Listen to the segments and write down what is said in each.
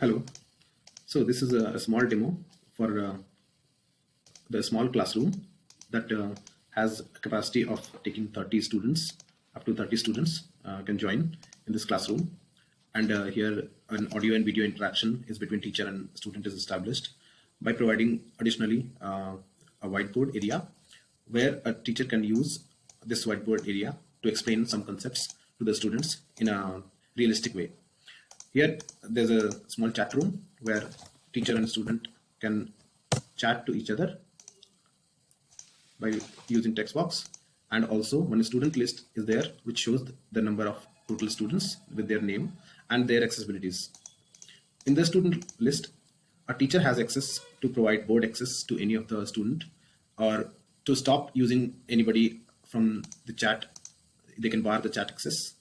Hello. So this is a small demo for the small classroom that has a capacity of taking 30 students. Up to 30 students can join in this classroom. And here an audio and video interaction is between teacher and student is established by providing additionally a whiteboard area where a teacher can use this whiteboard area to explain some concepts to the students in a realistic way. Here there's a small chat room where teacher and student can chat to each other by using text box, and also one student list is there which shows the number of total students with their name and their accessibilities. In the student list, a teacher has access to provide board access to any of the student, or to stop using anybody from the chat, they can bar the chat access.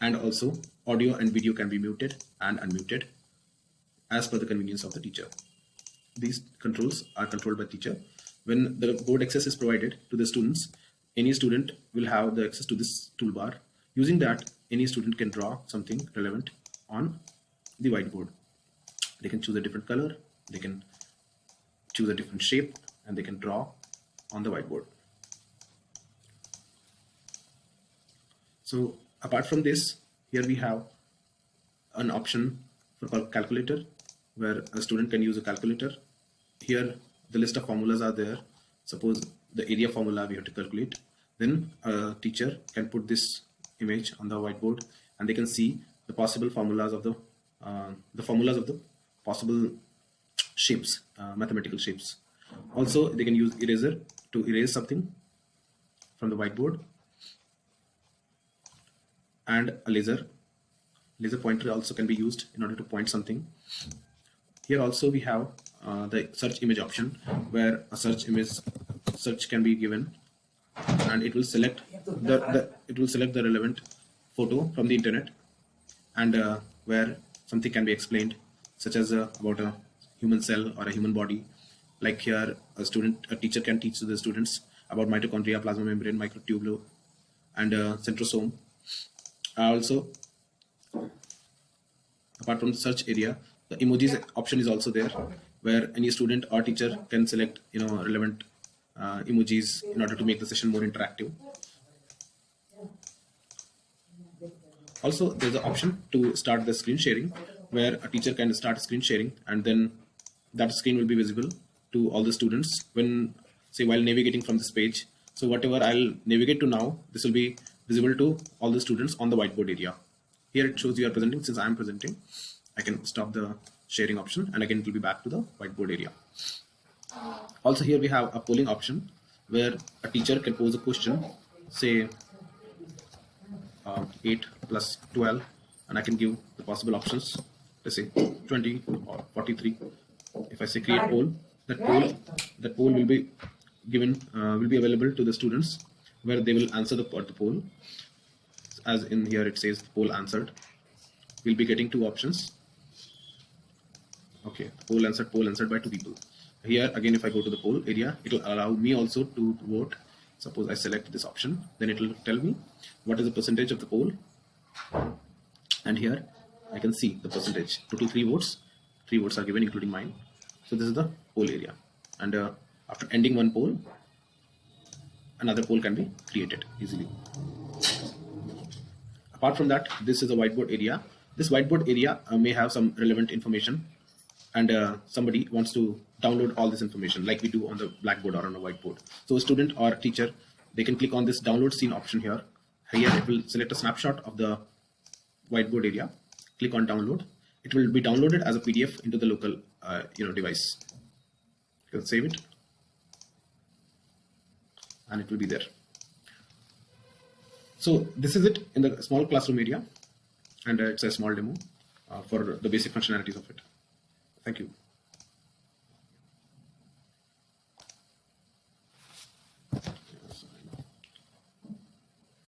And also audio and video can be muted and unmuted as per the convenience of the teacher. These controls are controlled by teacher. When the board access is provided to the students, any student will have the access to this toolbar. Using that, any student can draw something relevant on the whiteboard. They can choose a different color, they can choose a different shape, and they can draw on the whiteboard. So apart from this, here we have an option for calculator where a student can use a calculator. Here the list of formulas are there. Suppose the area formula we have to calculate. Then a teacher can put this image on the whiteboard and they can see the possible formulas of the possible shapes, mathematical shapes. Also they can use eraser to erase something from the whiteboard, and a laser pointer also can be used in order to point something. Here also we have the search image option where a search can be given, and it will select the relevant photo from the internet, and where something can be explained, such as about a human cell or a human body. Like here a teacher can teach the students about mitochondria, plasma membrane, microtubule, and centrosome. Also, apart from the search area, the emojis option is also there, where any student or teacher can select relevant emojis in order to make the session more interactive. Also, there's an option to start the screen sharing, where a teacher can start screen sharing, and then that screen will be visible to all the students when, say, while navigating from this page. So whatever I'll navigate to now, this will be visible to all the students on the whiteboard area. Here it shows you are presenting. Since I am presenting, I can stop the sharing option, and again it will be back to the whiteboard area. Also here we have a polling option where a teacher can pose a question, say 8 plus 12, and I can give the possible options, let's say 20 or 43. If I say create poll, that poll will be given, will be available to the students, where they will answer the poll. As in here it says poll answered. We'll be getting two options. Okay, poll answered by 2 people. Here again, if I go to the poll area, it will allow me also to vote. Suppose I select this option, then it will tell me what is the percentage of the poll, and here I can see the percentage. Total 3 votes. 3 votes are given, including mine. So this is the poll area, and after ending one poll, another poll can be created easily. Apart from that, this is a whiteboard area. This whiteboard area may have some relevant information, and somebody wants to download all this information like we do on the blackboard or on a whiteboard. So a student or teacher, they can click on this download scene option here. Here it will select a snapshot of the whiteboard area. Click on download. It will be downloaded as a PDF into the local device. You can save it, and it will be there. So this is it in the small classroom area, and it's a small demo for the basic functionalities of it. Thank you.